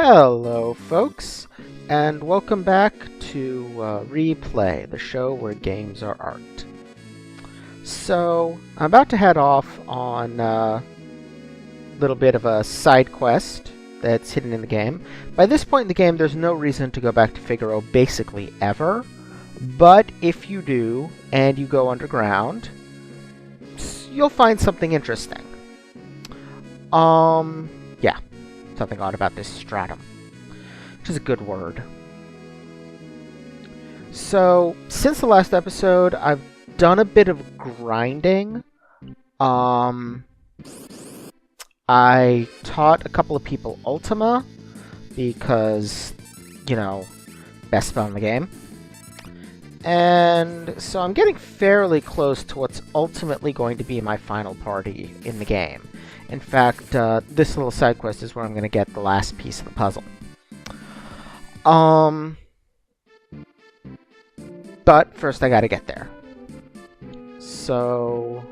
Hello, folks, and welcome back to Replay, the show where games are art. So, I'm about to head off on a little bit of a side quest that's hidden in the game. By this point in the game, there's no reason to go back to Figaro basically ever, but if you do, and you go underground, you'll find something interesting. Yeah. Something odd about this stratum, which is a good word. So, since the last episode, I've done a bit of grinding. I taught a couple of people Ultima, because, you know, best spell in the game. And so I'm getting fairly close to what's ultimately going to be my final party in the game. In fact, this little side quest is where I'm going to get the last piece of the puzzle. But first I got to get there. So,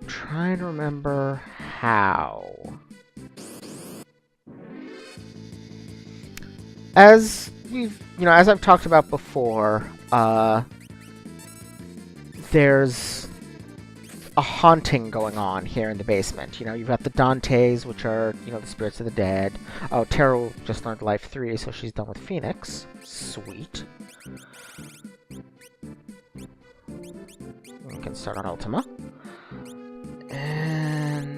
trying to remember how. As I've talked about before, there's a haunting going on here in the basement. You've got the Dantes, which are, the spirits of the dead. Oh, Taro just learned Life 3, so she's done with Phoenix. Sweet. We can start on Ultima. And...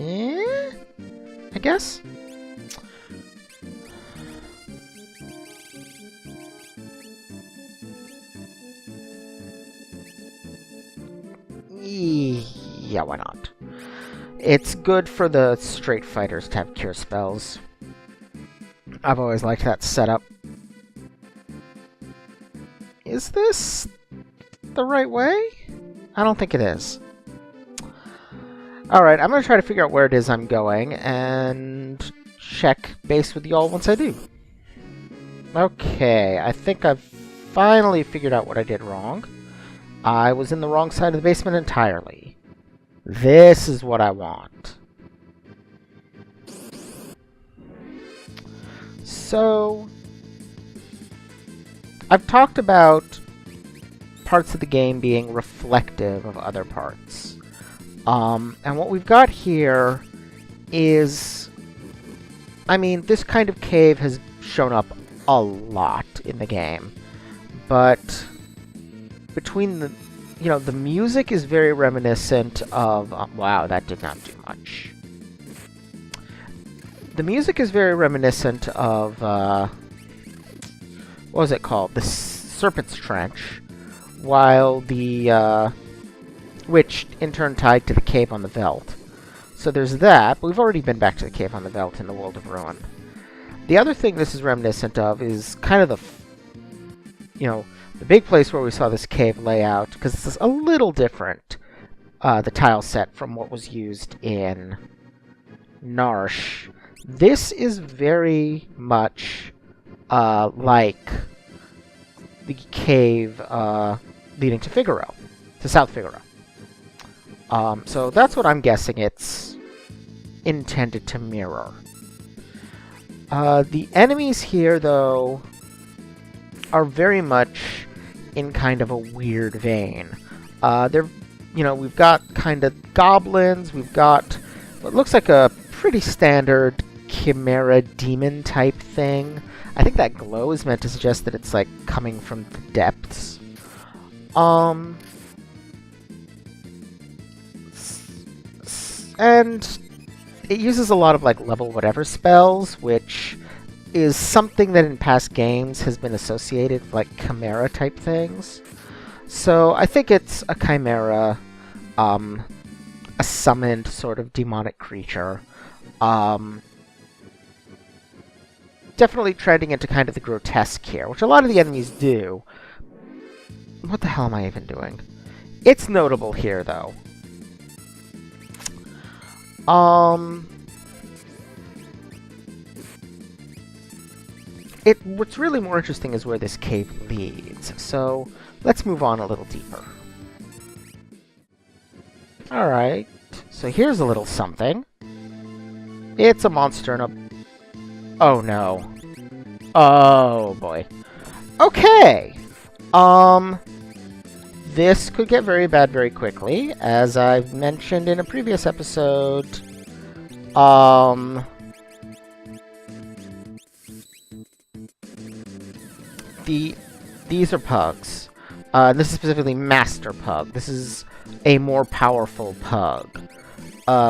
yeah, I guess? Yeah, why not? It's good for the straight fighters to have cure spells. I've always liked that setup. Is this the right way? I don't think it is. Alright, I'm going to try to figure out where it is I'm going and check base with y'all once I do. Okay, I think I've finally figured out what I did wrong. I was in the wrong side of the basement entirely. This is what I want. So, I've talked about parts of the game being reflective of other parts. And what we've got here is... this kind of cave has shown up a lot in the game. But between the... the music is very reminiscent of... wow, that did not do much. The music is very reminiscent of... what was it called? The Serpent's Trench. While the... which, in turn, tied to the Cave on the Veldt. So there's that, but we've already been back to the Cave on the Veldt in the World of Ruin. The other thing this is reminiscent of is kind of the... the big place where we saw this cave layout, because it's a little different, the tile set from what was used in Narsh. This is very much like the cave leading to Figaro, to South Figaro. So that's what I'm guessing it's intended to mirror. The enemies here, though, are very much in kind of a weird vein. We've got kind of goblins, we've got what looks like a pretty standard chimera demon type thing. I think that glow is meant to suggest that it's like coming from the depths. And it uses a lot of like level whatever spells, which is something that in past games has been associated with, like, chimera-type things. So I think it's a chimera, a summoned sort of demonic creature. Definitely trending into kind of the grotesque here, which a lot of the enemies do. What the hell am I even doing? It's notable here, though. What's really more interesting is where this cave leads, so let's move on a little deeper. Alright, so here's a little something. It's a monster in a... Oh, no. Oh, boy. Okay. This could get very bad very quickly. As I've mentioned in a previous episode, these are pugs. This is specifically Master Pug. This is a more powerful pug.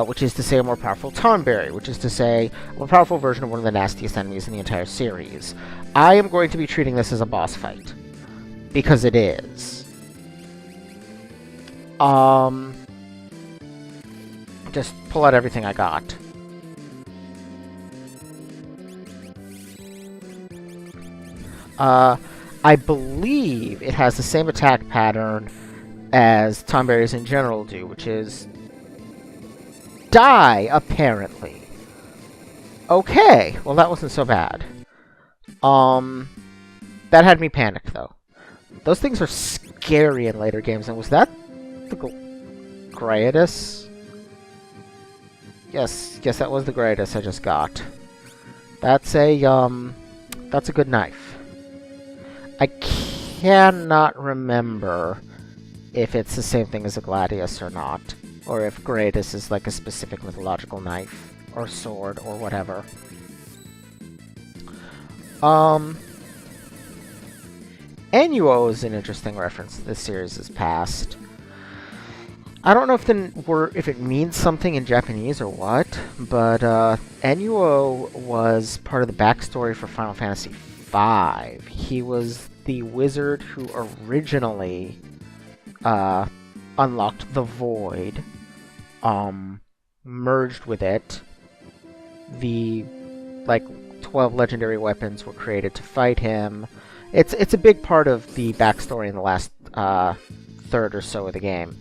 Which is to say a more powerful Tonberry, which is to say a more powerful version of one of the nastiest enemies in the entire series. I am going to be treating this as a boss fight. Because it is. Just pull out everything I got. I believe it has the same attack pattern as Tonberries in general do, which is die, apparently. Okay, well that wasn't so bad. That had me panicked, though. Those things are scary in later games, and was that the Graitus? Yes, that was the Graitus I just got. That's a good knife. I cannot remember if it's the same thing as a Gladius or not. Or if Graitus is like a specific mythological knife, or sword, or whatever. Annuo is an interesting reference to this series' past. I don't know if it means something in Japanese or what, but Annuo was part of the backstory for Final Fantasy V. He was the wizard who originally unlocked the Void, merged with it. The 12 legendary weapons were created to fight him. It's a big part of the backstory in the last third or so of the game.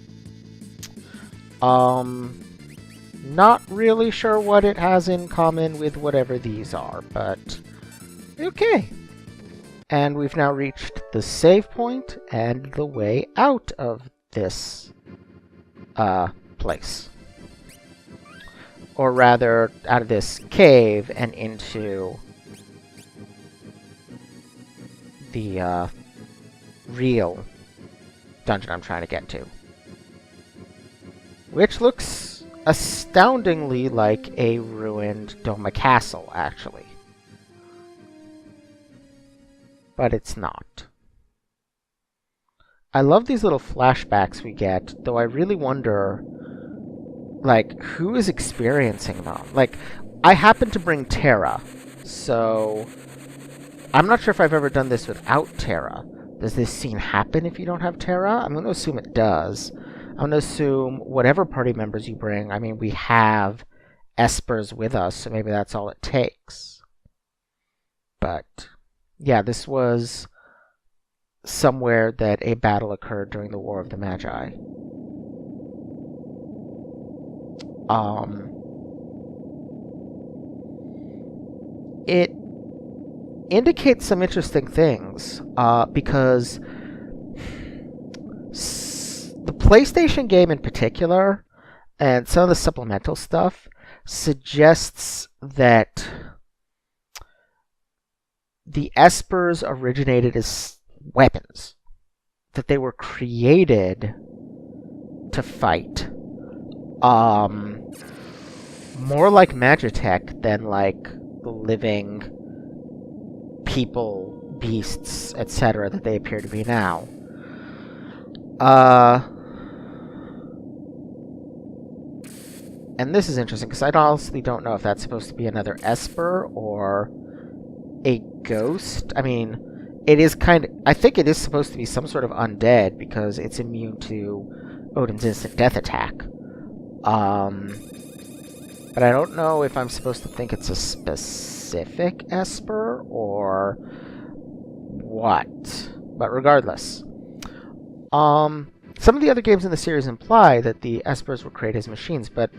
Not really sure what it has in common with whatever these are, but okay. And we've now reached the save point and the way out of this place. Or rather, out of this cave and into the real dungeon I'm trying to get to. Which looks astoundingly like a ruined Doma Castle, actually. But it's not. I love these little flashbacks we get, though I really wonder, who is experiencing them? I happen to bring Terra, so I'm not sure if I've ever done this without Terra. Does this scene happen if you don't have Terra? I'm going to assume it does. I'm going to assume whatever party members you bring, I mean, we have Espers with us, so maybe that's all it takes. But yeah, this was somewhere that a battle occurred during the War of the Magi. It indicates some interesting things, because the PlayStation game in particular, and some of the supplemental stuff, suggests that the Espers originated as weapons. That they were created to fight. More like Magitech than like living people, beasts, etc. that they appear to be now. And this is interesting, because I honestly don't know if that's supposed to be another Esper or a ghost. I mean, it is I think it is supposed to be some sort of undead, because it's immune to Odin's instant death attack. But I don't know if I'm supposed to think it's a specific Esper or what. But regardless. Some of the other games in the series imply that the Espers were created as machines, but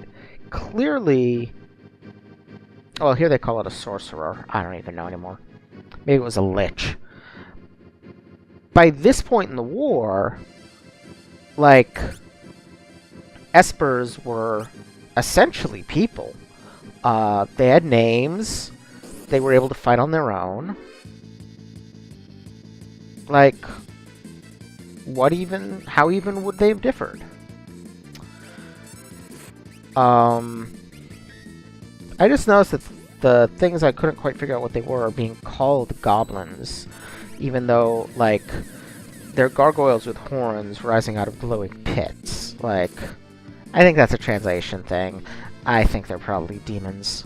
clearly... Well, here they call it a sorcerer. I don't even know anymore. Maybe it was a lich. By this point in the war, Espers were essentially people. They had names. They were able to fight on their own. Like, how even would they have differed? I just noticed that the things I couldn't quite figure out what they were are being called goblins, even though, like, they're gargoyles with horns rising out of glowing pits. Like, I think that's a translation thing. I think they're probably demons.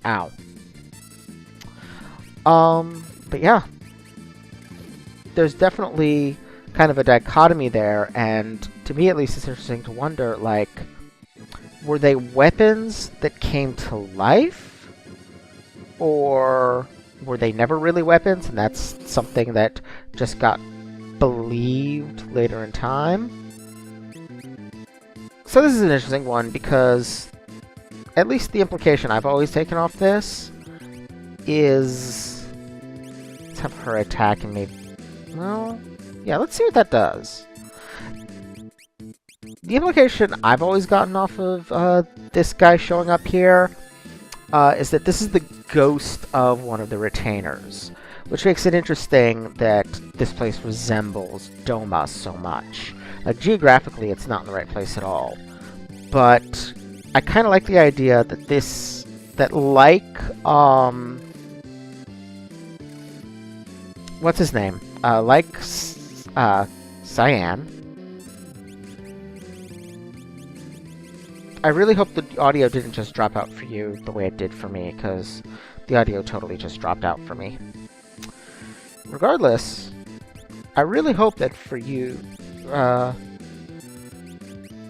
Ow. But yeah. There's definitely kind of a dichotomy there, and to me at least it's interesting to wonder, like, were they weapons that came to life? Or were they never really weapons, and that's something that just got believed later in time? So this is an interesting one, because at least the implication I've always taken off this is... Let's have her attack and maybe... Well, yeah, let's see what that does. The implication I've always gotten off of this guy showing up here is that this is the ghost of one of the retainers, which makes it interesting that this place resembles Doma so much. Geographically, it's not in the right place at all, but I kind of like the idea that like, what's his name? Like, Cyan. I really hope the audio didn't just drop out for you the way it did for me, because the audio totally just dropped out for me. Regardless, I really hope that for you,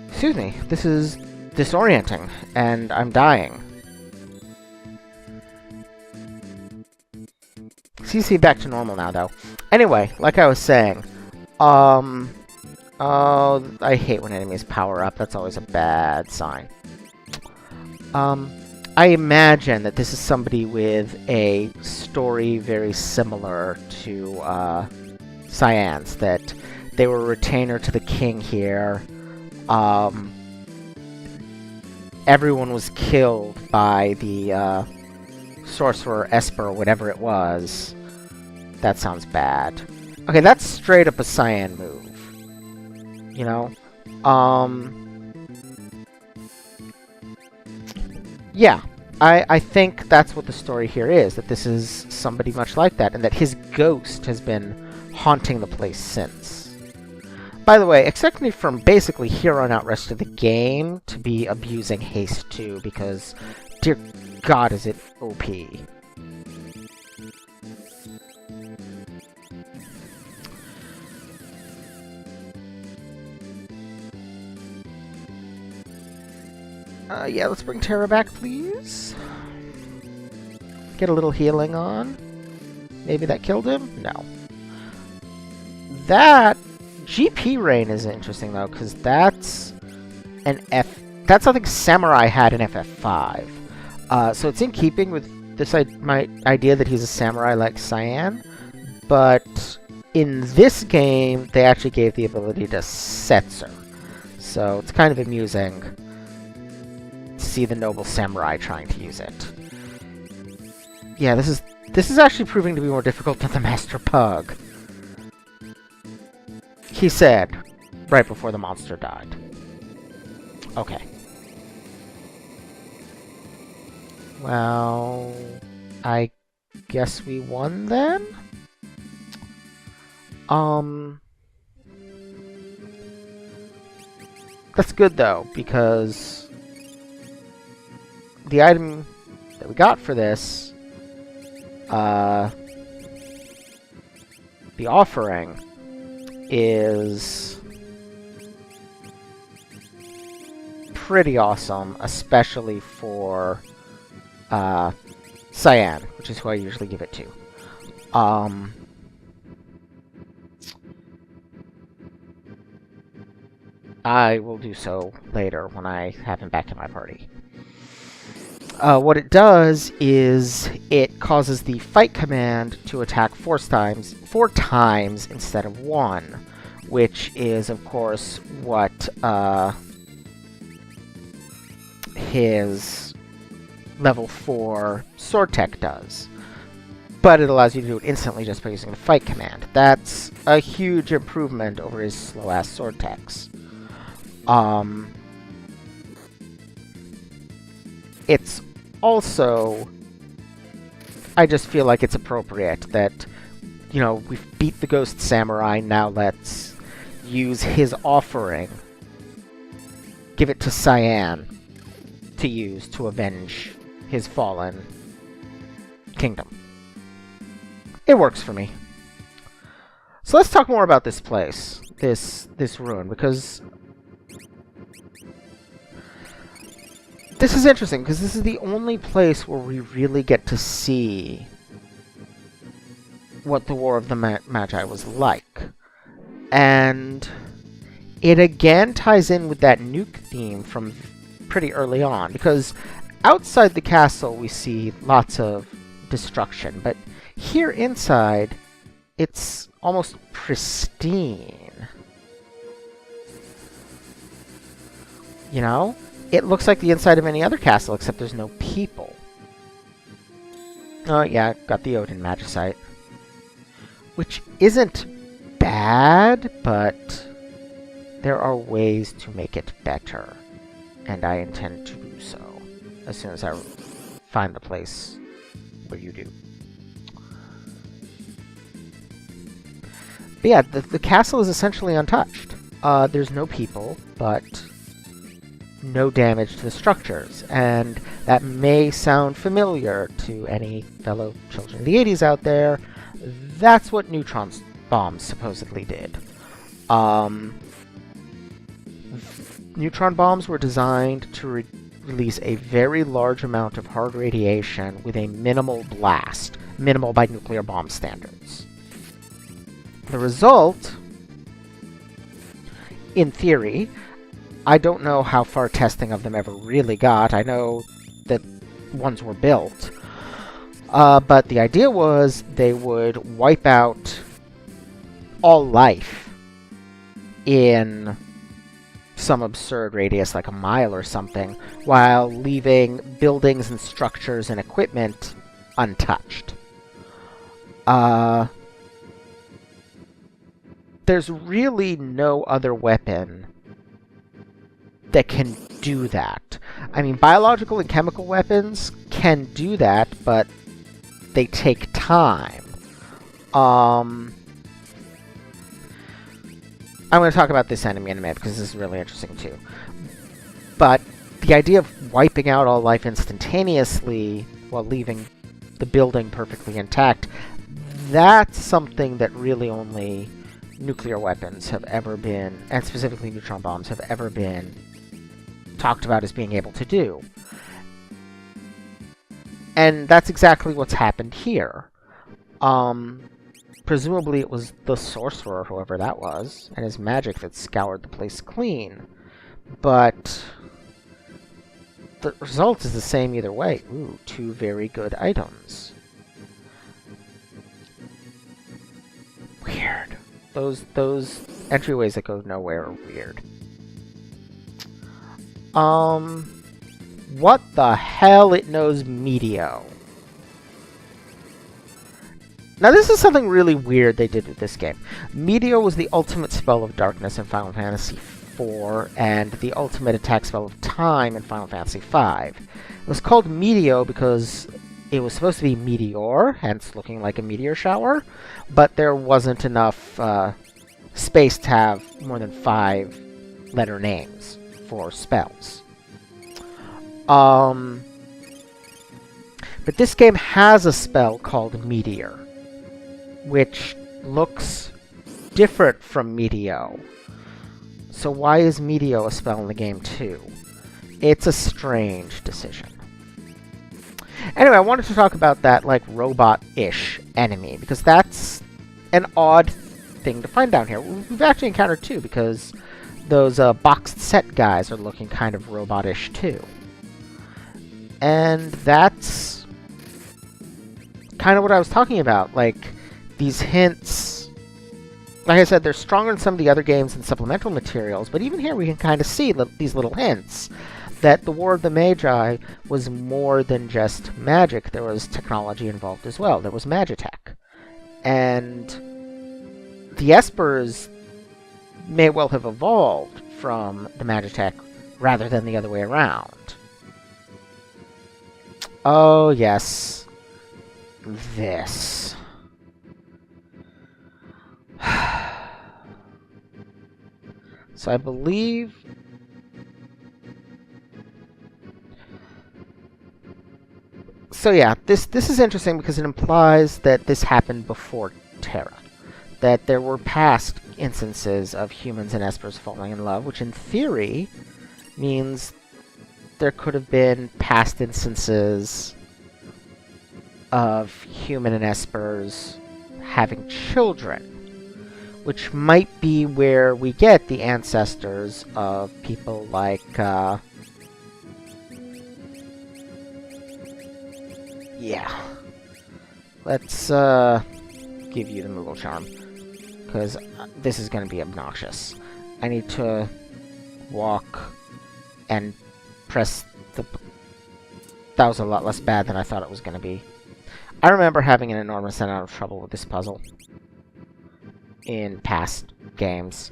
excuse me, this is disorienting, and I'm dying. CC back to normal now, though. Anyway, like I was saying, oh, I hate when enemies power up. That's always a bad sign. I imagine that this is somebody with a story very similar to Cyan's, that they were a retainer to the king here. Everyone was killed by the sorcerer Esper, whatever it was. That sounds bad. Okay, that's straight up a Cyan move. You know? Yeah. I think that's what the story here is, that this is somebody much like that, and that his ghost has been haunting the place since. By the way, expect me from basically here on out rest of the game to be abusing haste 2, because, dear God, is it OP. Yeah, let's bring Terra back, please. Get a little healing on. Maybe that killed him? No. That GP rain is interesting, though, because that's an that's something Samurai had in FF5. So it's in keeping with this my idea that he's a samurai like Cyan, but in this game, they actually gave the ability to Setzer. So it's kind of amusing to see the noble samurai trying to use it. Yeah, this is actually proving to be more difficult than the Master Pug. He said, right before the monster died. Okay. Well, I guess we won then? That's good though, because the item that we got for this, the offering, is pretty awesome, especially for Cyan, which is who I usually give it to. I will do so later when I have him back in my party. What it does is it causes the fight command to attack four times instead of one, which is, of course, what his level 4 sword tech does. But it allows you to do it instantly just by using the fight command. That's a huge improvement over his slow-ass sword techs. It's also... I just feel like it's appropriate that, you know, we've beat the Ghost Samurai, now let's use his offering. Give it to Cyan to use to avenge his fallen kingdom. It works for me. So let's talk more about this place, this ruin, because this is interesting, because this is the only place where we really get to see what the War of the Magi was like. And it again ties in with that nuke theme from pretty early on, because outside the castle we see lots of destruction, but here inside it's almost pristine. You know? It looks like the inside of any other castle, except there's no people. Oh yeah, got the Odin Magicite. Which isn't bad, but there are ways to make it better. And I intend to do so as soon as I find the place where you do. But yeah, the castle is essentially untouched. There's no people, but no damage to the structures. And that may sound familiar to any fellow children of the 80s out there. That's what Neutron Bombs supposedly did. Neutron bombs were designed to release a very large amount of hard radiation with a minimal blast. Minimal by nuclear bomb standards. The result, in theory, I don't know how far testing of them ever really got. I know that ones were built. But the idea was they would wipe out all life in some absurd radius, like a mile or something, while leaving buildings and structures and equipment untouched. There's really no other weapon that can do that. I mean, biological and chemical weapons can do that, but they take time. I'm going to talk about this enemy in a minute, because this is really interesting too. But the idea of wiping out all life instantaneously while leaving the building perfectly intact, that's something that really only nuclear weapons have ever been, and specifically neutron bombs, have ever been talked about as being able to do. And that's exactly what's happened here. Presumably it was the sorcerer, whoever that was, and his magic that scoured the place clean. But the result is the same either way. Ooh, 2 very good items. Weird. Those entryways that go nowhere are weird. What the hell? It knows Meteo. Now this is something really weird they did with this game. Meteo was the ultimate spell of darkness in Final Fantasy IV, and the ultimate attack spell of time in Final Fantasy V. It was called Meteo because it was supposed to be meteor, hence looking like a meteor shower, but there wasn't enough space to have more than 5 letter names for spells. But this game has a spell called Meteor, which looks different from Meteo. So why is Meteo a spell in the game too? It's a strange decision. Anyway, I wanted to talk about that, like, robot-ish enemy, because that's an odd thing to find down here. We've actually encountered 2, because those boxed set guys are looking kind of robot-ish too. And that's kind of what I was talking about, like, these hints like I said, they're stronger than some of the other games and supplemental materials, but even here we can kind of see these little hints that the War of the Magi was more than just magic. There was technology involved as well. There was magitech. And the Espers may well have evolved from the magitech rather than the other way around. Oh, yes. This. So I believe... So yeah, this is interesting because it implies that this happened before Terra. That there were past instances of humans and Espers falling in love, which in theory means there could have been past instances of human and Espers having children, which might be where we get the ancestors of people like, yeah. Let's, give you the Moogle charm, because this is going to be obnoxious. I need to walk and press the... That was a lot less bad than I thought it was going to be. I remember having an enormous amount of trouble with this puzzle in past games.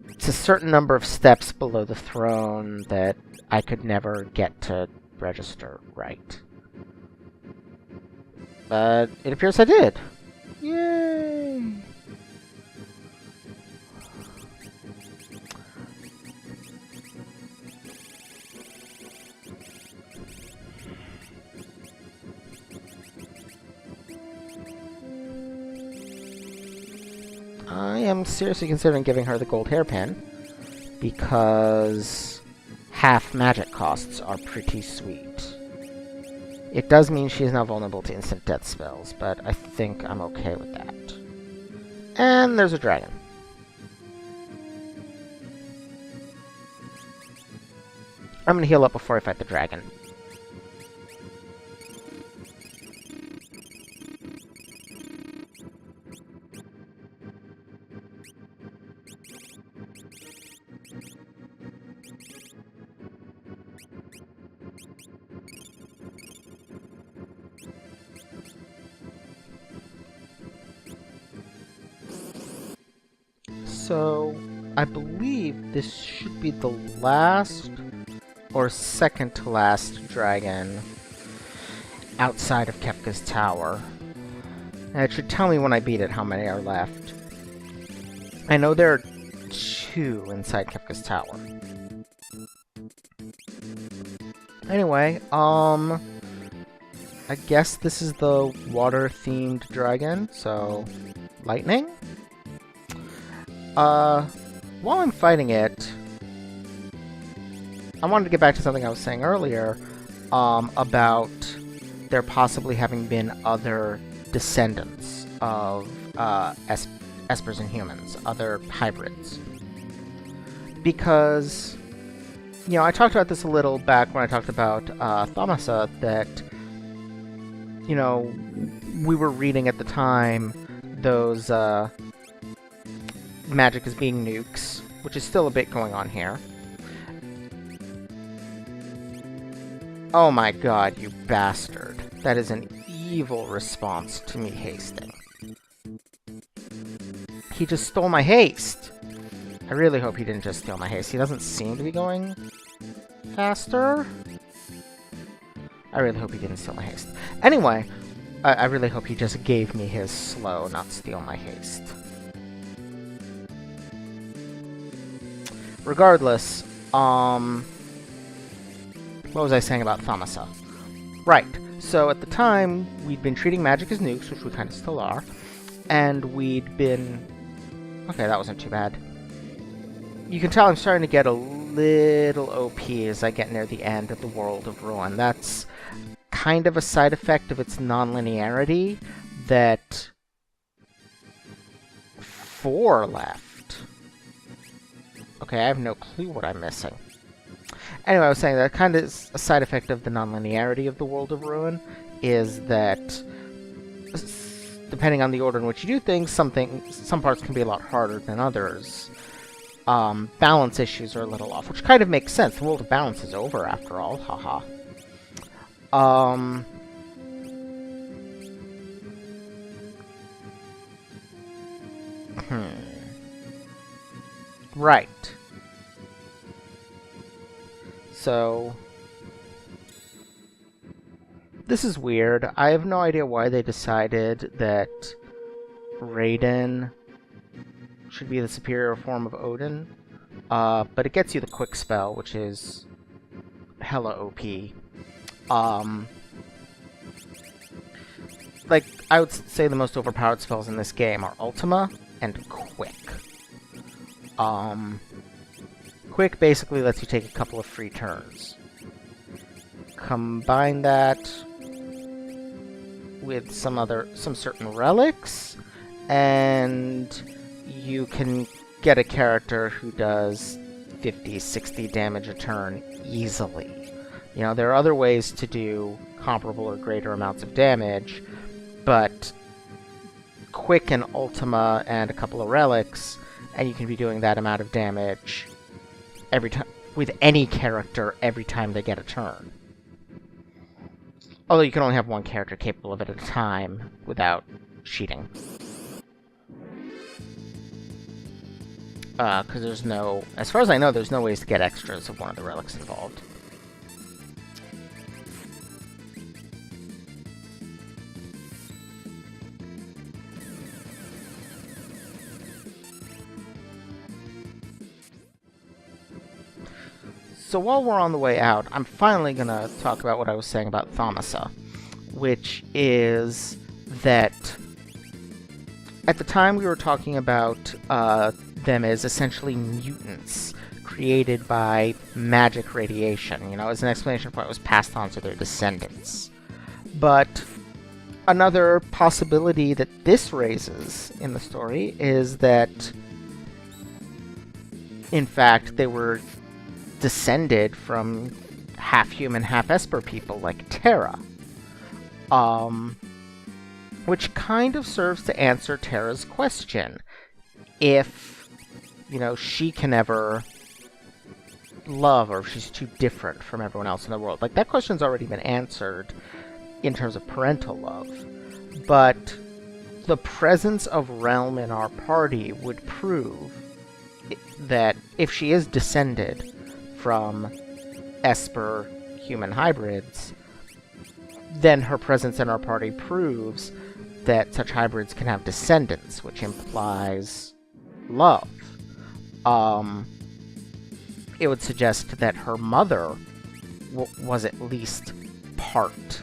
It's a certain number of steps below the throne that I could never get to register right. But it appears I did. Yay! I am seriously considering giving her the gold hairpin, because half magic costs are pretty sweet. It does mean she is now vulnerable to instant death spells, but I think I'm okay with that. And there's a dragon. I'm gonna heal up before I fight the dragon. So, I believe this should be the last or second to last dragon outside of Kefka's Tower. And it should tell me when I beat it how many are left. I know there are 2 inside Kefka's Tower. Anyway, I guess this is the water-themed dragon, so lightning? While I'm fighting it, I wanted to get back to something I was saying earlier, about there possibly having been other descendants of, Espers and humans, other hybrids. Because, you know, I talked about this a little back when I talked about, Thomasa, that, you know, we were reading at the time those, magic as being nukes, which is still a bit going on here. Oh my god, you bastard. That is an evil response to me hasting. He just stole my haste! I really hope he didn't just steal my haste. He doesn't seem to be going faster. I really hope he didn't steal my haste. Anyway, I really hope he just gave me his slow, not steal my haste. Regardless, what was I saying about Thomasa? Right, so at the time, we'd been treating magic as nukes, which we kind of still are, and we'd been... Okay, that wasn't too bad. You can tell I'm starting to get a little OP as I get near the end of the World of Ruin. That's kind of a side effect of its non-linearity, that... 4 left. Okay, I have no clue what I'm missing. Anyway, I was saying that kind of is a side effect of the non-linearity of the World of Ruin, is that the depending on the order in which you do things, some parts can be a lot harder than others. Balance issues are a little off, which kind of makes sense. The world of balance is over, after all. Haha. Right. So... this is weird. I have no idea why they decided that Raiden should be the superior form of Odin. But it gets you the quick spell, which is hella OP. Like, I would say the most overpowered spells in this game are Ultima and Quick. Quick basically lets you take a couple of free turns. Combine that with some certain relics, and you can get a character who does 50, 60 damage a turn easily. You know, there are other ways to do comparable or greater amounts of damage, but Quick and Ultima and a couple of relics, and you can be doing that amount of damage every time with any character every time they get a turn. Although you can only have one character capable of it at a time without cheating. Because there's no... as far as I know, there's no ways to get extras of one of the relics involved. So while we're on the way out, I'm finally going to talk about what I was saying about Thomasa, which is that at the time we were talking about them as essentially mutants created by magic radiation, you know, as an explanation for what was passed on to their descendants. But another possibility that this raises in the story is that, in fact, they were descended from half-human, half-Esper people like Terra. Which kind of serves to answer Terra's question. If, you know, she can ever love, or if she's too different from everyone else in the world. Like, that question's already been answered in terms of parental love. But the presence of Realm in our party would prove that if she is descended from Esper human hybrids, then her presence in our party proves that such hybrids can have descendants, which implies love. It would suggest that her mother was at least part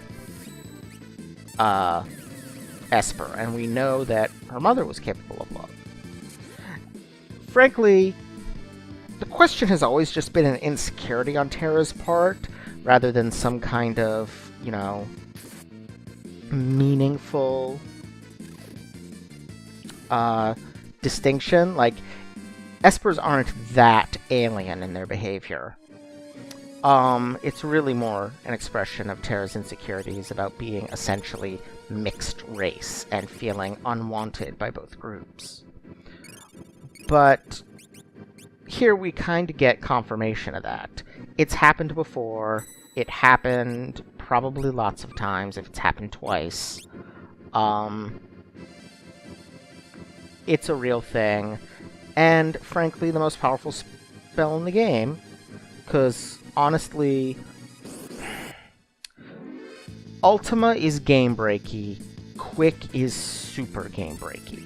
Esper, and we know that her mother was capable of love. Frankly, the question has always just been an insecurity on Terra's part, rather than some kind of, you know, meaningful distinction. Like, Espers aren't that alien in their behavior. It's really more an expression of Terra's insecurities about being essentially mixed race and feeling unwanted by both groups. But here we kind of get confirmation of that. It's happened before. It happened probably lots of times, if it's happened twice. It's a real thing. And, frankly, the most powerful spell in the game. Because, honestly, Ultima is game-breaky. Quick is super game-breaky.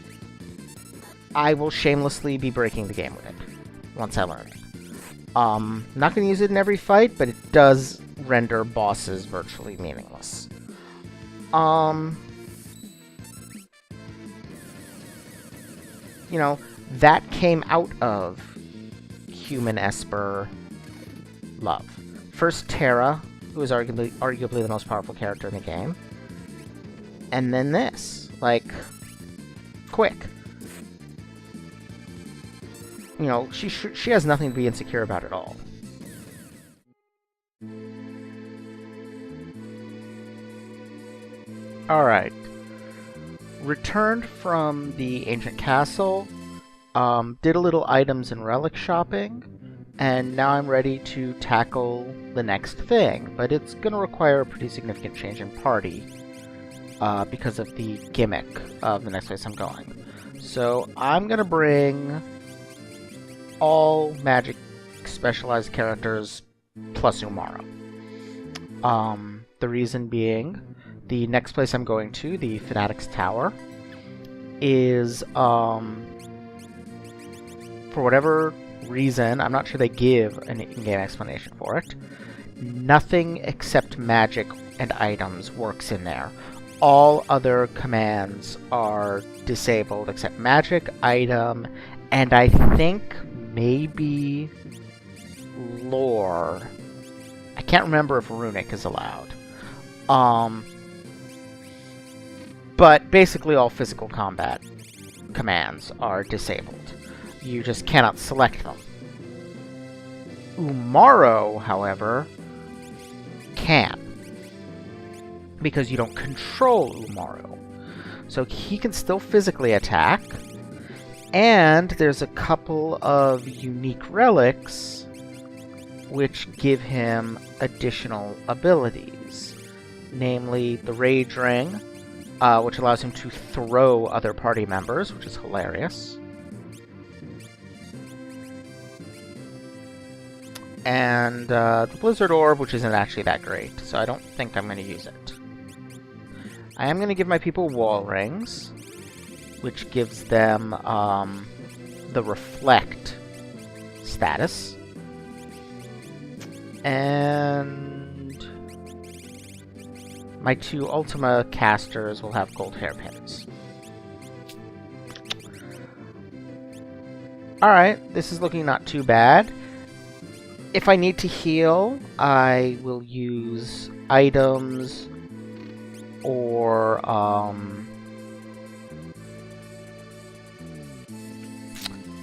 I will shamelessly be breaking the game with it once I learn it. Not going to use it in every fight, but it does render bosses virtually meaningless. You know, that came out of human Esper love. First Terra, who is arguably the most powerful character in the game. And then this. Like, Quick. You know, she has nothing to be insecure about at all. Alright. returned from the ancient castle, did a little items and relic shopping, and now I'm ready to tackle the next thing, but it's going to require a pretty significant change in party because of the gimmick of the next place I'm going. So I'm going to bring all magic specialized characters plus Umaro. The reason being, the next place I'm going to, the Fanatics Tower, is, for whatever reason, I'm not sure they give an in-game explanation for it, nothing except magic and items works in there. All other commands are disabled except magic, item, and I think maybe lore. I can't remember if runic is allowed. But basically all physical combat commands are disabled. You just cannot select them. Umaro, however, can. Because you don't control Umaro. So he can still physically attack. And there's a couple of unique relics which give him additional abilities. Namely, the Rage Ring, which allows him to throw other party members, which is hilarious. And the Blizzard Orb, which isn't actually that great, so I don't think I'm going to use it. I am going to give my people Wall Rings, which gives them the Reflect status. And my two Ultima casters will have gold hairpins. Alright, this is looking not too bad. If I need to heal, I will use items or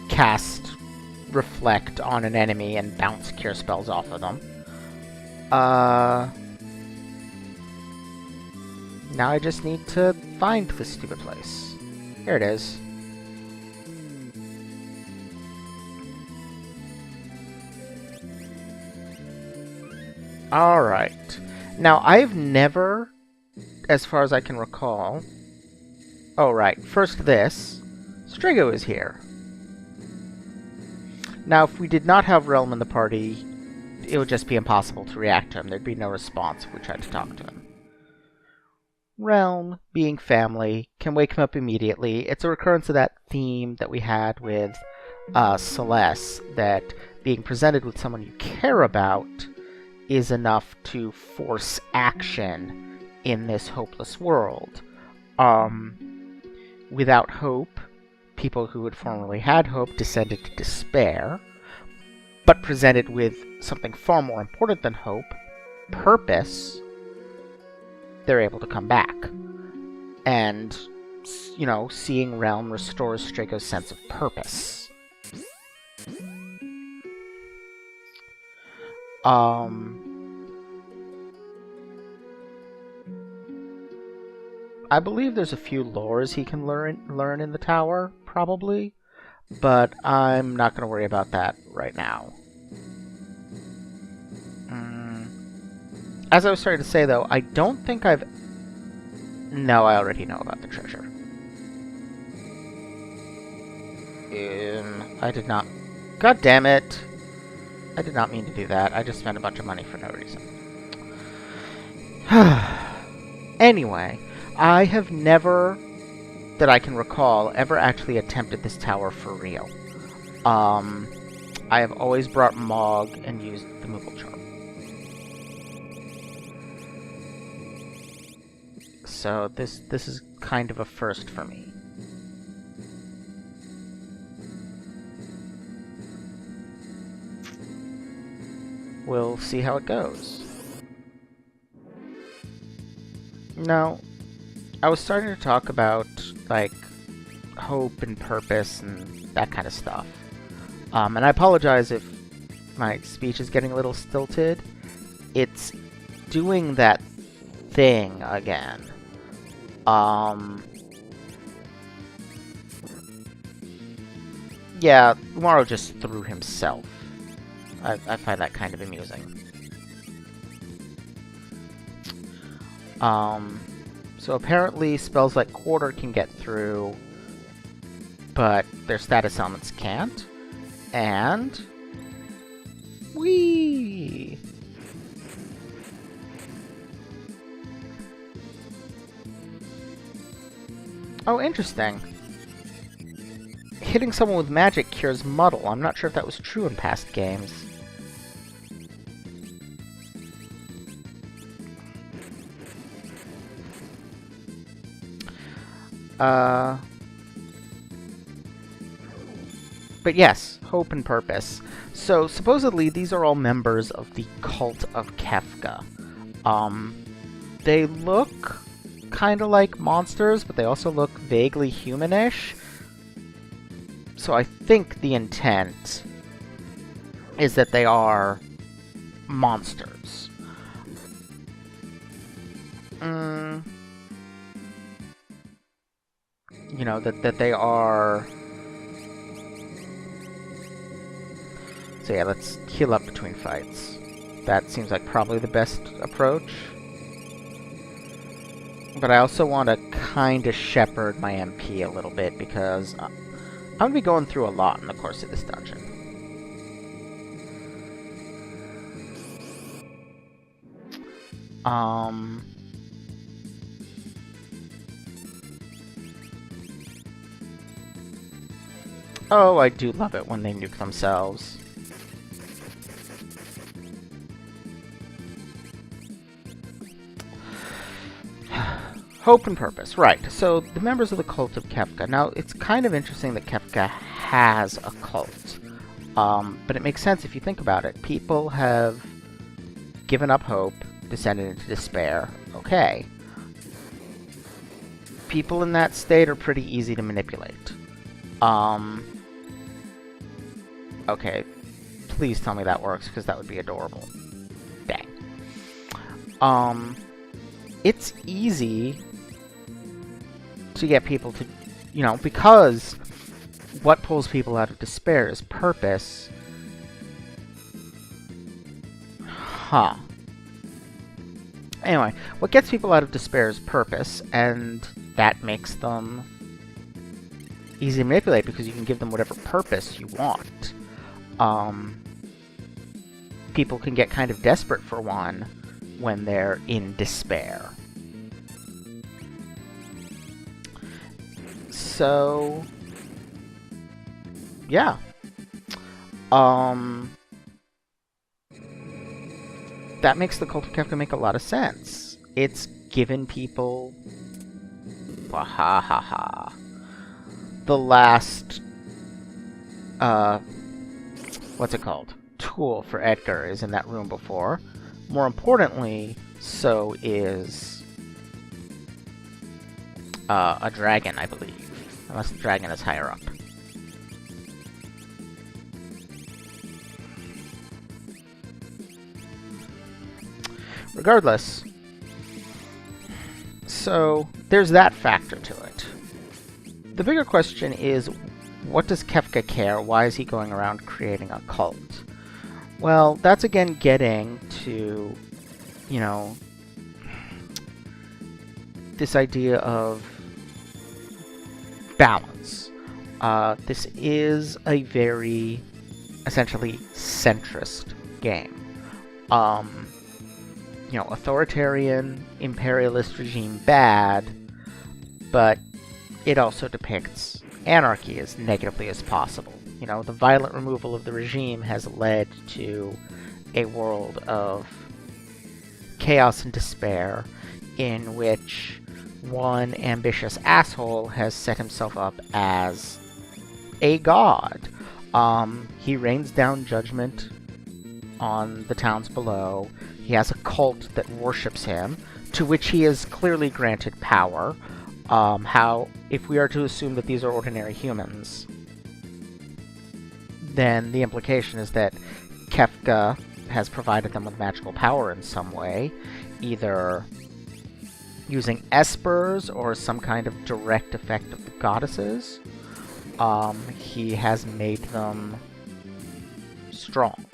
cast Reflect on an enemy and bounce cure spells off of them. Now I just need to find this stupid place. Here it is. Alright. Now, I've never, as far as I can recall... Oh, right. First this. Strigo is here. Now, if we did not have Realm in the party, it would just be impossible to react to him. There'd be no response if we tried to talk to him. Realm, being family, can wake him up immediately. It's a recurrence of that theme that we had with Celeste, that being presented with someone you care about is enough to force action in this hopeless world. Without hope, people who had formerly had hope descended to despair, but presented with something far more important than hope, purpose, they're able to come back. And, you know, seeing Realm restores Strago's sense of purpose. I believe there's a few lores he can learn in the tower, probably, but I'm not going to worry about that right now. As I was starting to say, though, I don't think I've... No, I already know about the treasure. I did not... God damn it! I did not mean to do that. I just spent a bunch of money for no reason. Anyway, I have never, that I can recall, ever actually attempted this tower for real. I have always brought Mog and used the Moogle Charm. So this is kind of a first for me. We'll see how it goes. Now, I was starting to talk about, like, hope and purpose and that kind of stuff. And I apologize if my speech is getting a little stilted. It's doing that thing again. Yeah, Umaro just threw himself. I find that kind of amusing. So apparently spells like Quarter can get through, but their status elements can't. And... Whee! Oh, interesting. Hitting someone with magic cures muddle. I'm not sure if that was true in past games. But yes, hope and purpose. So, supposedly, these are all members of the Cult of Kefka. They look kind of like monsters, but they also look vaguely humanish. So I think the intent is that they are monsters. You know, that they are... So yeah, let's heal up between fights. That seems like probably the best approach. But I also want to kind of shepherd my MP a little bit, because I'm going to be going through a lot in the course of this dungeon. Oh, I do love it when they nuke themselves. Hope and purpose, right. So, the members of the Cult of Kefka. Now, it's kind of interesting that Kefka has a cult. But it makes sense if you think about it. People have given up hope, descended into despair. Okay. People in that state are pretty easy to manipulate. Okay. Please tell me that works, because that would be adorable. Dang. It's easy to get people to, you know, because what pulls people out of despair is purpose. Huh. Anyway, what gets people out of despair is purpose, and that makes them easy to manipulate because you can give them whatever purpose you want. People can get kind of desperate for one when they're in despair. So, yeah. That makes the Cult of Kefka make a lot of sense. It's given people... Wahahaha. The last... what's it called? Tool for Edgar is in that room before. More importantly, so is... a dragon, I believe. Unless the dragon is higher up. Regardless, so there's that factor to it. The bigger question is, what does Kefka care? Why is he going around creating a cult? Well, that's again getting to, you know, this idea of balance. This is a very, essentially, centrist game. You know, authoritarian, imperialist regime bad, but it also depicts anarchy as negatively as possible. You know, the violent removal of the regime has led to a world of chaos and despair in which one ambitious asshole has set himself up as a god. He rains down judgment on the towns below. He has a cult that worships him, to which he is clearly granted power. If we are to assume that these are ordinary humans, then the implication is that Kefka has provided them with magical power in some way, either using espers or some kind of direct effect of the goddesses, he has made them strong.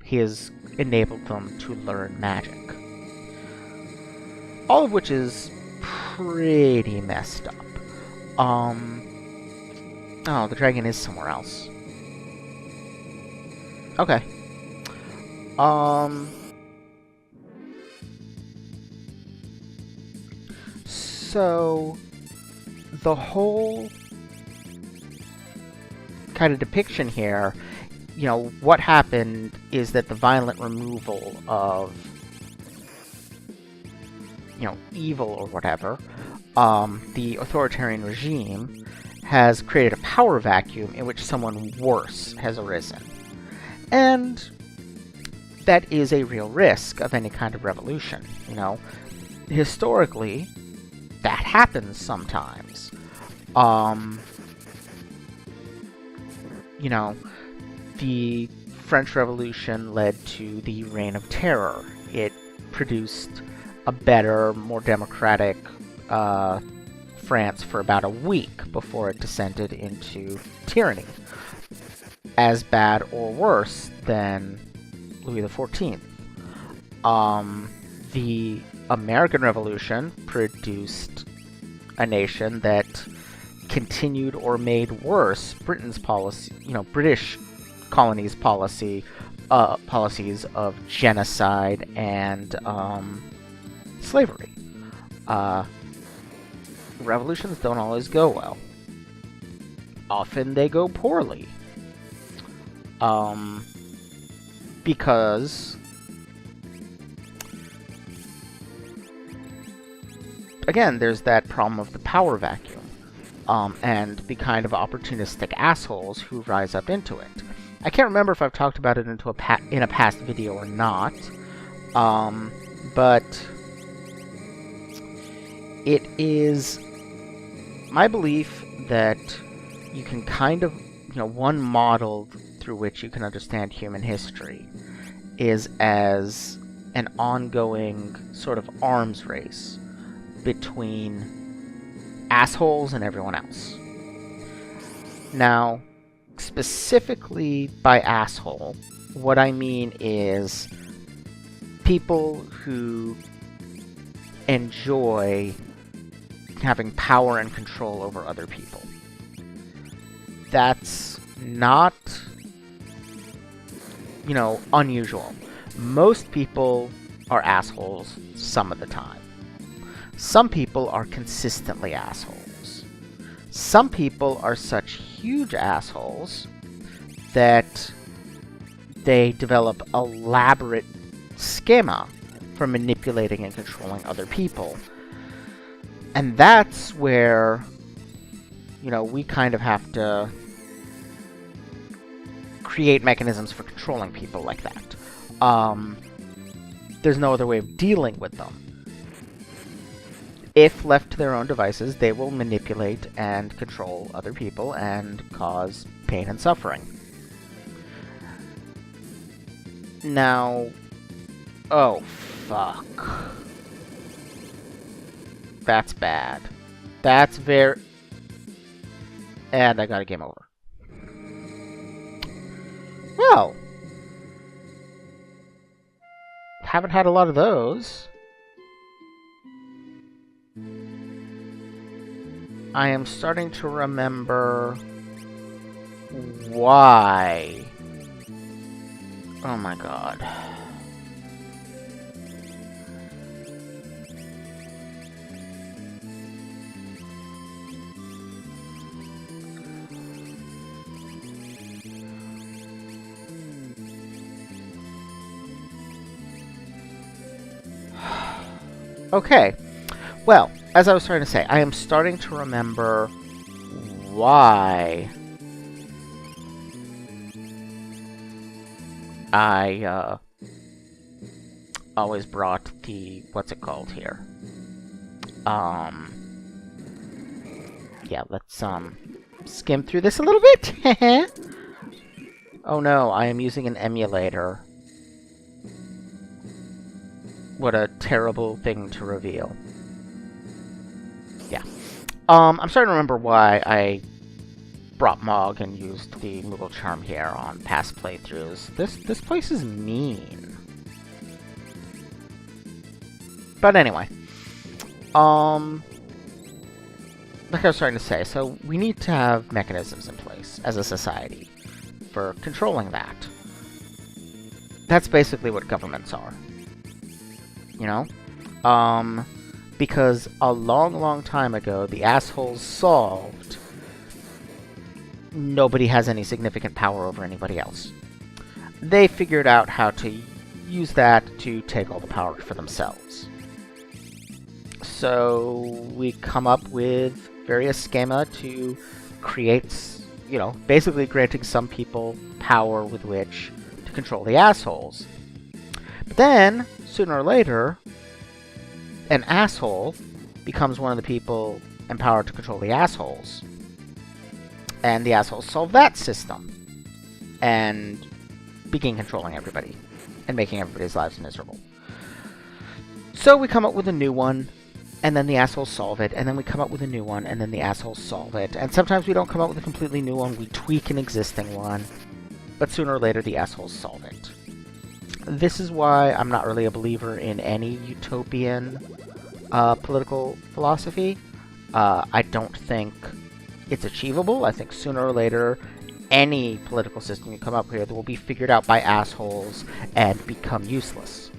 He has enabled them to learn magic. All of which is pretty messed up. Oh, the dragon is somewhere else. Okay. So the whole kind of depiction here, what happened is that the violent removal of, evil or whatever, the authoritarian regime has created a power vacuum in which someone worse has arisen. And that is a real risk of any kind of revolution, Historically, that happens sometimes. The French Revolution led to the Reign of Terror. It produced a better, more democratic France for about a week before it descended into tyranny. As bad or worse than Louis XIV. The American Revolution produced a nation that continued or made worse Britain's policy, British colonies' policies of genocide and slavery. Revolutions don't always go well. Often they go poorly. Because, again, there's that problem of the power vacuum, and the kind of opportunistic assholes who rise up into it. I can't remember if I've talked about it in a past video or not, but it is my belief that you can kind of, one model through which you can understand human history is as an ongoing sort of arms race between assholes and everyone else. Now, specifically by asshole, what I mean is people who enjoy having power and control over other people. That's not, unusual. Most people are assholes some of the time. Some people are consistently assholes. Some people are such huge assholes that they develop elaborate schema for manipulating and controlling other people. And that's where, we kind of have to create mechanisms for controlling people like that. There's no other way of dealing with them. If left to their own devices, they will manipulate and control other people and cause pain and suffering. Now... Oh, fuck. That's bad. That's very... And I got a game over. Well, haven't had a lot of those. I am starting to remember why. Oh my god. Okay, well, as I was trying to say, I am starting to remember why I always brought the, what's it called here? Yeah, let's skim through this a little bit. Oh no, I am using an emulator. What a terrible thing to reveal. Yeah. I'm starting to remember why I brought Mog and used the Moogle Charm here on past playthroughs. This place is mean. But anyway, like I was starting to say, so we need to have mechanisms in place as a society for controlling that. That's basically what governments are. You know? Because a long time ago, the assholes solved nobody has any significant power over anybody else. They figured out how to use that to take all the power for themselves. So we come up with various schema to create, you know, basically granting some people power with which to control the assholes. But then, sooner or later, an asshole becomes one of the people empowered to control the assholes. And the assholes solve that system. And begin controlling everybody. And making everybody's lives miserable. So we come up with a new one. And then the assholes solve it. And then we come up with a new one. And then the assholes solve it. And sometimes we don't come up with a completely new one. We tweak an existing one. But sooner or later the assholes solve it. This is why I'm not really a believer in any utopian political philosophy. I don't think it's achievable. I think sooner or later, any political system you come up with will be figured out by assholes and become useless.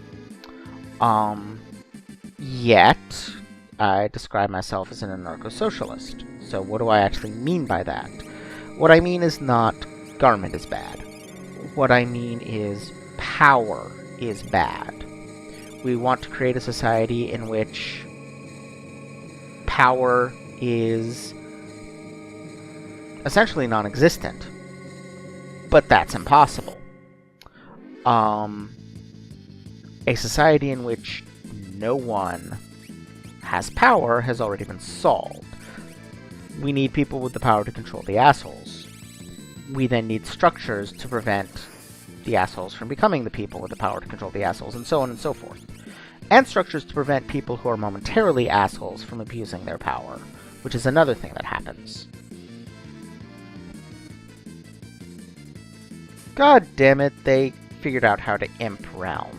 Yet, I describe myself as an anarcho-socialist. So what do I actually mean by that? What I mean is not government is bad. What I mean is power is bad. We want to create a society in which power is essentially non-existent. But that's impossible. A society in which no one has power has already been solved. We need people with the power to control the assholes. We then need structures to prevent the assholes from becoming the people with the power to control the assholes, and so on and so forth. And structures to prevent people who are momentarily assholes from abusing their power, which is another thing that happens. God damn it, they figured out how to imp realm.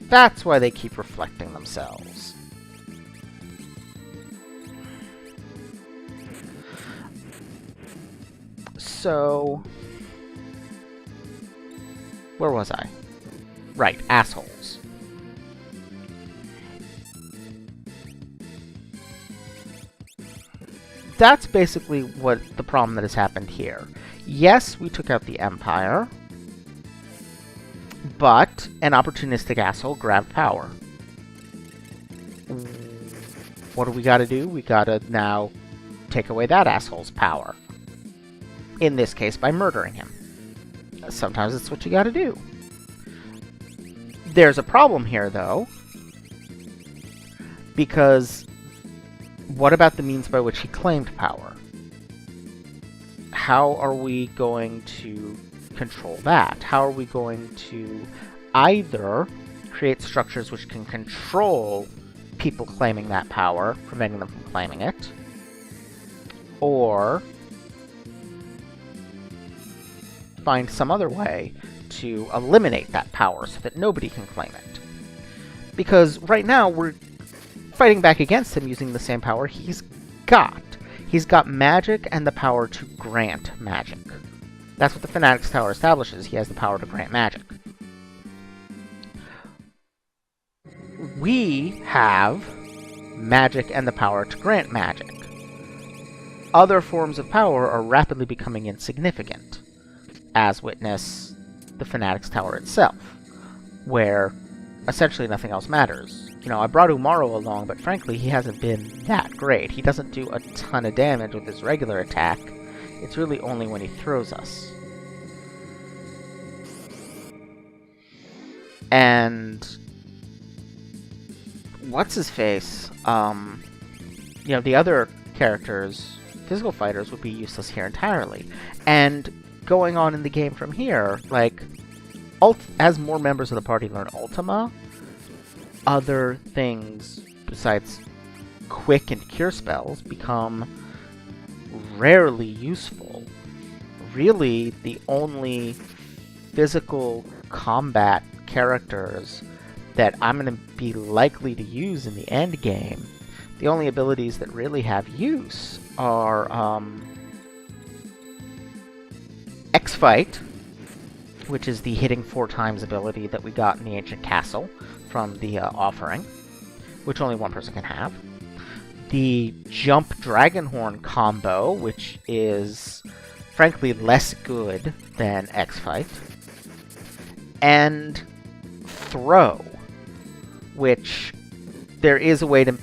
That's why they keep reflecting themselves. So, where was I? Right, assholes. That's basically what the problem that has happened here. Yes, we took out the Empire, but an opportunistic asshole grabbed power. What do we gotta do? We gotta now take away that asshole's power. In this case, by murdering him. Sometimes it's what you gotta do. There's a problem here, though, because what about the means by which he claimed power? How are we going to control that? How are we going to either create structures which can control people claiming that power, preventing them from claiming it, or find some other way to eliminate that power so that nobody can claim it? Because right now we're fighting back against him using the same power he's got. He's got magic and the power to grant magic. That's what the Fanatics Tower establishes. He has the power to grant magic. We have magic and the power to grant magic. Other forms of power are rapidly becoming insignificant, as witness the Fanatics Tower itself, where essentially nothing else matters. You know, I brought Umaru along, but frankly, he hasn't been that great. He doesn't do a ton of damage with his regular attack. It's really only when he throws us. And what's-his-face? You know, the other characters, physical fighters, would be useless here entirely. And going on in the game from here, like, as more members of the party learn Ultima, other things besides quick and cure spells become rarely useful. Really, the only physical combat characters that I'm going to be likely to use in the end game, the only abilities that really have use are X-Fight, which is the hitting 4 times ability that we got in the Ancient Castle from the offering, which only one person can have. The Jump Dragonhorn combo, which is frankly less good than X-Fight. And Throw, which there is a way to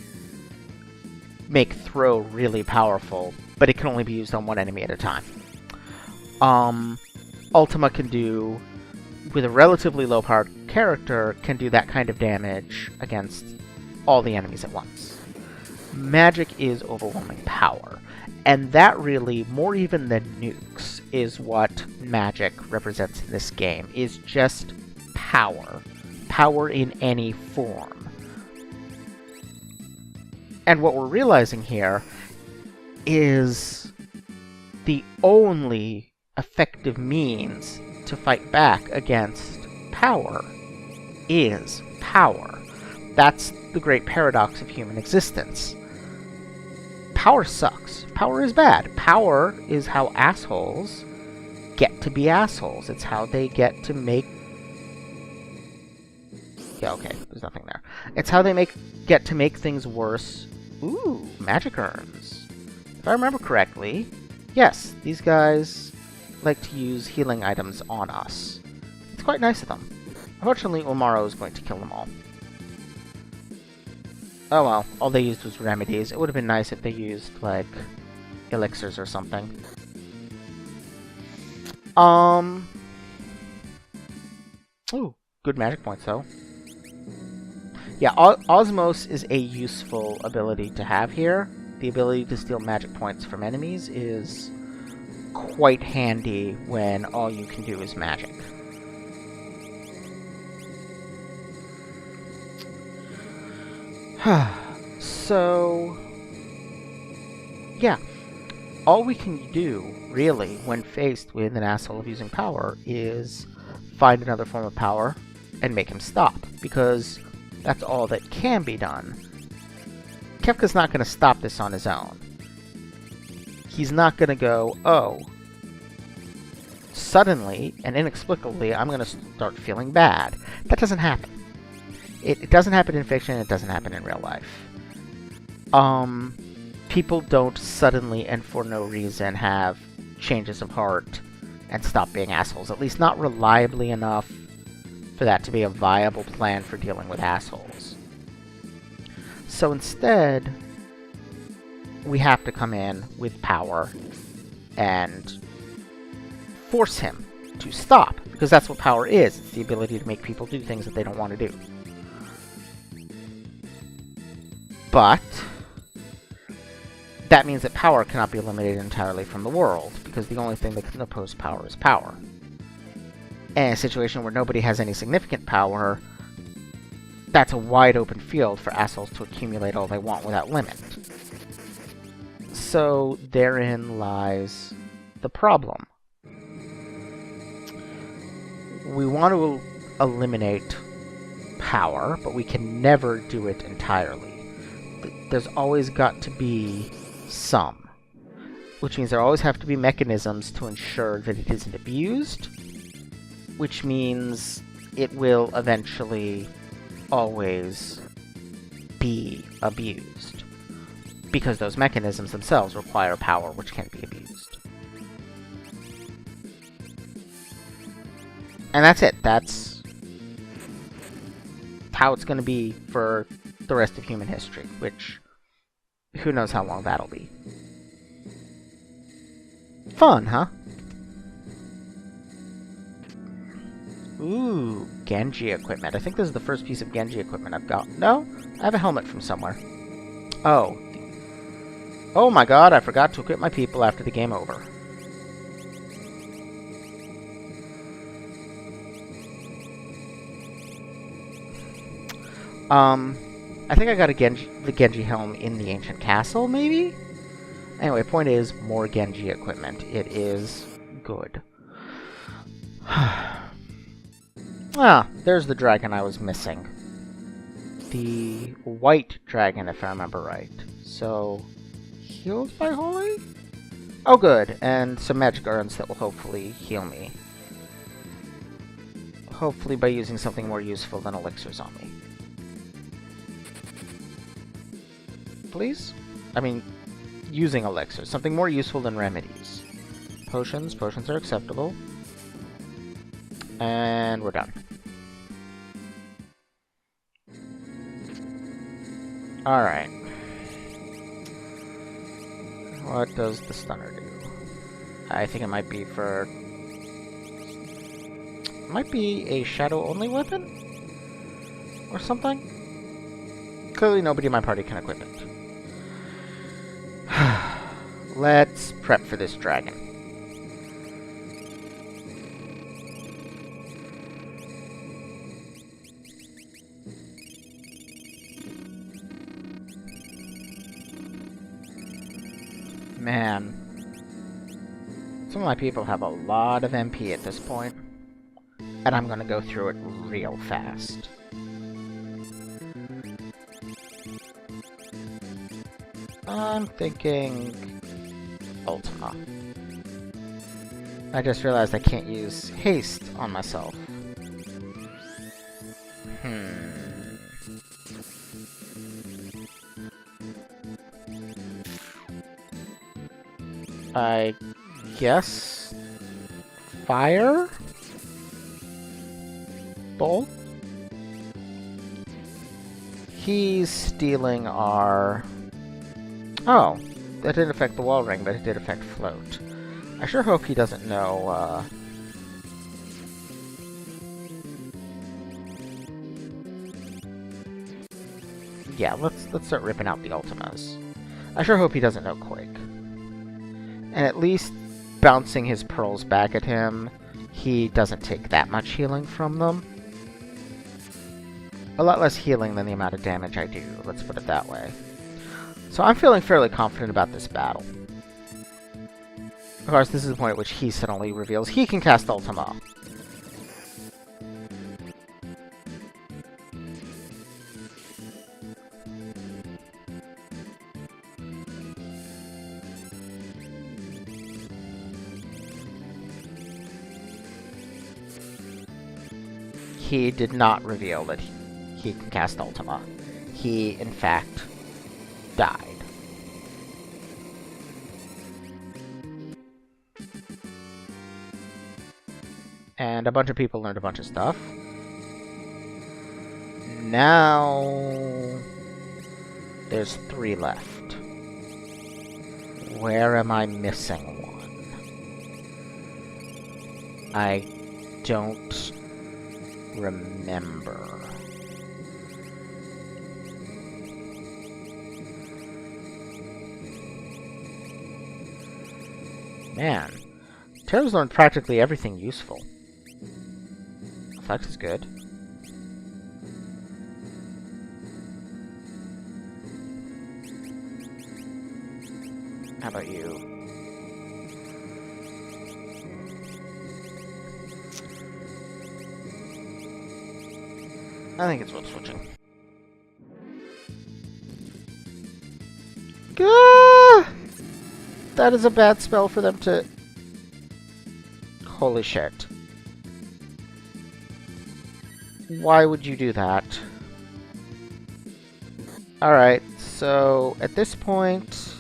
make Throw really powerful, but it can only be used on one enemy at a time. Ultima can do, with a relatively low-powered character, can do that kind of damage against all the enemies at once. Magic is overwhelming power, and that really, more even than nukes, is what magic represents in this game, is just power. Power in any form. And what we're realizing here is the only effective means to fight back against power is power. That's the great paradox of human existence. Power sucks. Power is bad. Power is how assholes get to be assholes. It's how they get to make... Yeah, okay, there's nothing there. It's how they get to make things worse. Ooh, magic urns. If I remember correctly, yes, these guys like to use healing items on us. It's quite nice of them. Unfortunately, Umaro is going to kill them all. Oh well, all they used was remedies. It would have been nice if they used, like, elixirs or something. Ooh, good magic points, though. Yeah, Osmos is a useful ability to have here. The ability to steal magic points from enemies is quite handy when all you can do is magic. So, yeah, all we can do, really, when faced with an asshole abusing power, is find another form of power and make him stop, because that's all that can be done. Kefka's not going to stop this on his own. He's not going to go, oh, suddenly and inexplicably I'm going to start feeling bad. That doesn't happen. It doesn't happen in fiction, it doesn't happen in real life. People don't suddenly and for no reason have changes of heart and stop being assholes, at least not reliably enough for that to be a viable plan for dealing with assholes. So instead, we have to come in with power and force him to stop, because that's what power is. It's the ability to make people do things that they don't want to do. But that means that power cannot be eliminated entirely from the world, because the only thing that can oppose power is power. And in a situation where nobody has any significant power, that's a wide open field for assholes to accumulate all they want without limit. So therein lies the problem. We want to eliminate power, but we can never do it entirely. There's always got to be some, which means there always have to be mechanisms to ensure that it isn't abused, which means it will eventually always be abused, because those mechanisms themselves require power which can be abused. And that's it. That's how it's going to be for the rest of human history, which who knows how long that'll be. Fun, huh? Ooh, Genji equipment. I think this is the first piece of Genji equipment I've got. No? I have a helmet from somewhere. Oh. Oh my god, I forgot to equip my people after the game over. I think I got the Genji helm in the ancient castle, maybe? Anyway, point is, more Genji equipment. It is good. Ah, there's the dragon I was missing. The white dragon, if I remember right. So, healed by holy? Oh good, and some magic urns that will hopefully heal me. Hopefully by using something more useful than elixirs on me. Please? I mean, using elixirs. Something more useful than remedies. Potions. Potions are acceptable. And we're done. Alright. What does the stunner do? I think it might be for... It might be a shadow-only weapon? Or something? Clearly nobody in my party can equip it. Let's prep for this dragon. Man. Some of my people have a lot of MP at this point. And I'm gonna go through it real fast. I'm thinking... Ultima. I just realized I can't use haste on myself. I guess... Fire? Bolt? He's stealing our... Oh, that didn't affect the wall ring, but it did affect float. I sure hope he doesn't know, Yeah, let's start ripping out the Ultimas. I sure hope he doesn't know Quake. And at least bouncing his pearls back at him, he doesn't take that much healing from them. A lot less healing than the amount of damage I do, let's put it that way. So I'm feeling fairly confident about this battle. Of course, this is the point at which he suddenly reveals he can cast Ultima. He did not reveal that he can cast Ultima. He, in fact, died. And a bunch of people learned a bunch of stuff. Now... there's 3 left. Where am I missing one? I don't remember. Man, Terra's learned practically everything useful. Flex is good. How about you? I think it's worth switching. Gah! That is a bad spell for them to... Holy shit. Why would you do that? Alright, so at this point,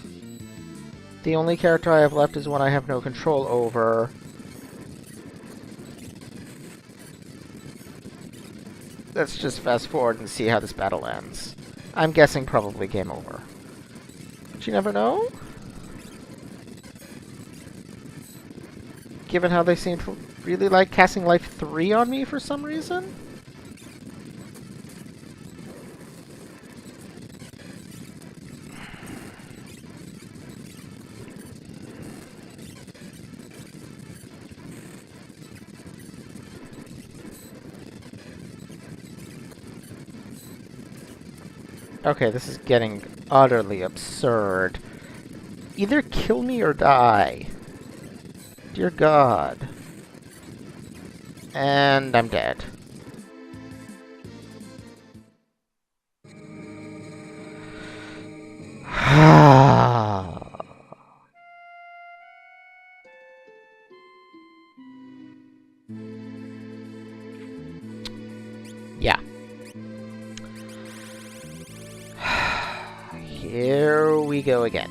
the only character I have left is one I have no control over. Let's just fast forward and see how this battle ends. I'm guessing probably game over. But you never know? Given how they seem to really like casting Life 3 on me for some reason? Okay, this is getting utterly absurd. Either kill me or die. Dear God. And I'm dead. Yeah. Here we go again.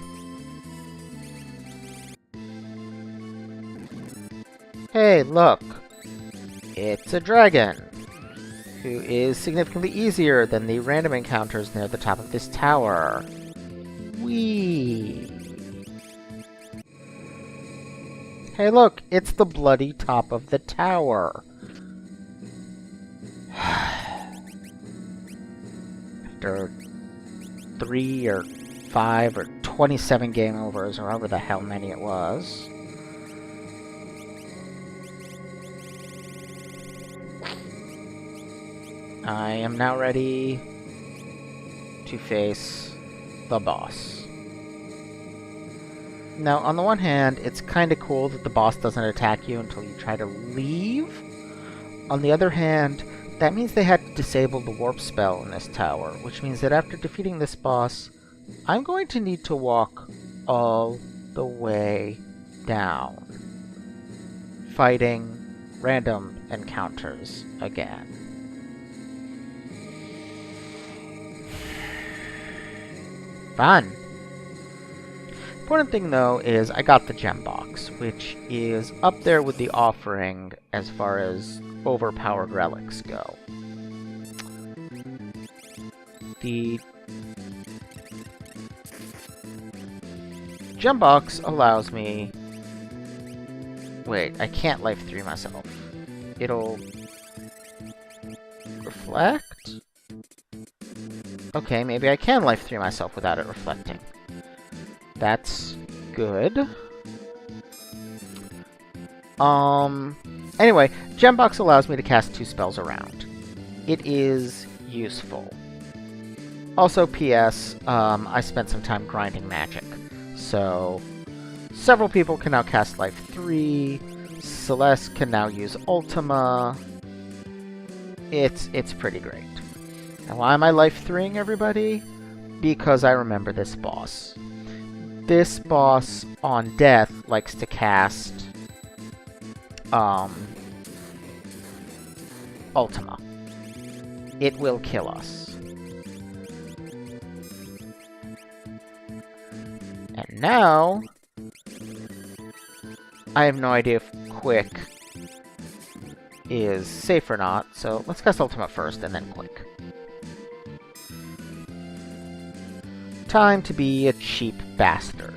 Hey, look! It's a dragon! Who is significantly easier than the random encounters near the top of this tower. Whee! Hey, look! It's the bloody top of the tower! After 3 or 5 or 27 game overs, or however the hell many it was. I am now ready to face the boss. Now, on the one hand, it's kind of cool that the boss doesn't attack you until you try to leave. On the other hand, that means they had to disable the warp spell in this tower, which means that after defeating this boss, I'm going to need to walk all the way down, fighting random encounters again. Fun! Important thing, though, is I got the gem box, which is up there with the offering as far as overpowered relics go. The gem box allows me... Wait, I can't life 3 myself. It'll... reflect? Okay, maybe I can life 3 myself without it reflecting. That's good. Anyway, Gem Box allows me to cast 2 spells around. It is useful. Also, P.S., I spent some time grinding magic. So, several people can now cast Life 3. Celeste can now use Ultima. It's pretty great. Now, why am I Life 3ing everybody? Because I remember this boss. This boss, on death, likes to cast Ultima. It will kill us. And now, I have no idea if Quick is safe or not, so let's cast Ultima first and then Quick. Time to be a cheap bastard.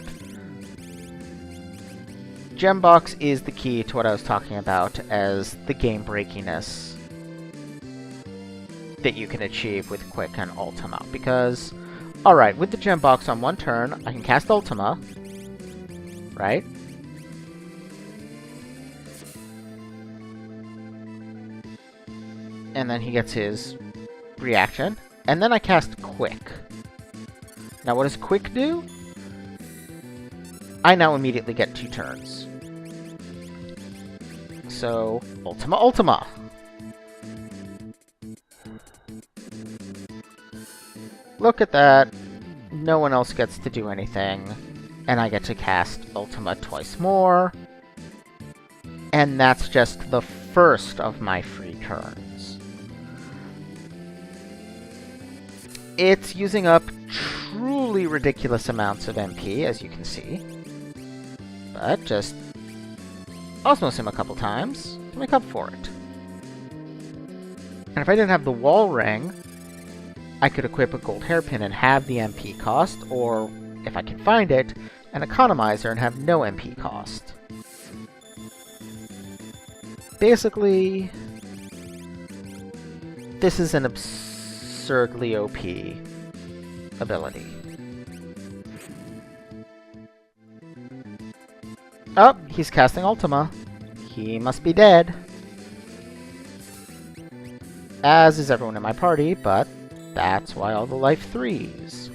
Gembox is the key to what I was talking about as the game breakiness that you can achieve with Quick and Ultima. Because, alright, with the Gembox on one turn, I can cast Ultima, right? And then he gets his reaction. And then I cast Quick. Now what does Quick do? I now immediately get 2 turns. So, Ultima Ultima! Look at that. No one else gets to do anything. And I get to cast Ultima twice more. And that's just the first of my free turns. It's using up truly ridiculous amounts of MP, as you can see. But just osmos him a couple times to make up for it. And if I didn't have the wall ring, I could equip a gold hairpin and have the MP cost, or, if I can find it, an economizer and have no MP cost. Basically, this is an absurdly OP ability. Oh, he's casting Ultima. He must be dead. As is everyone in my party, but That's why all the life 3s.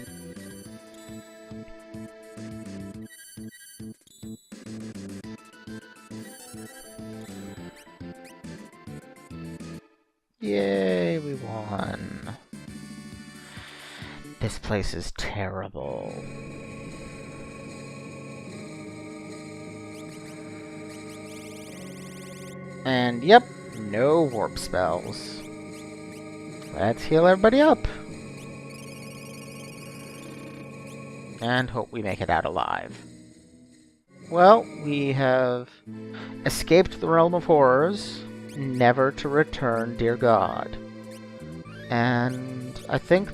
Yay, we won. This place is terrible. And yep, no warp spells. Let's heal everybody up. And hope we make it out alive. Well, we have escaped the realm of horrors, never to return, dear God. And I think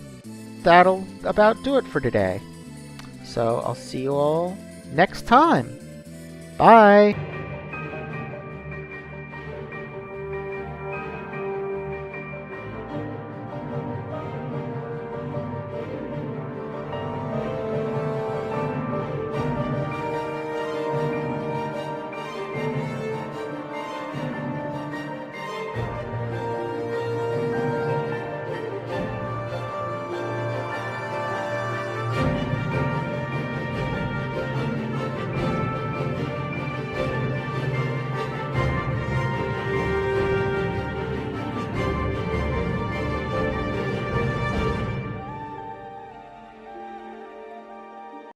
that'll about do it for today. So I'll see you all next time. Bye!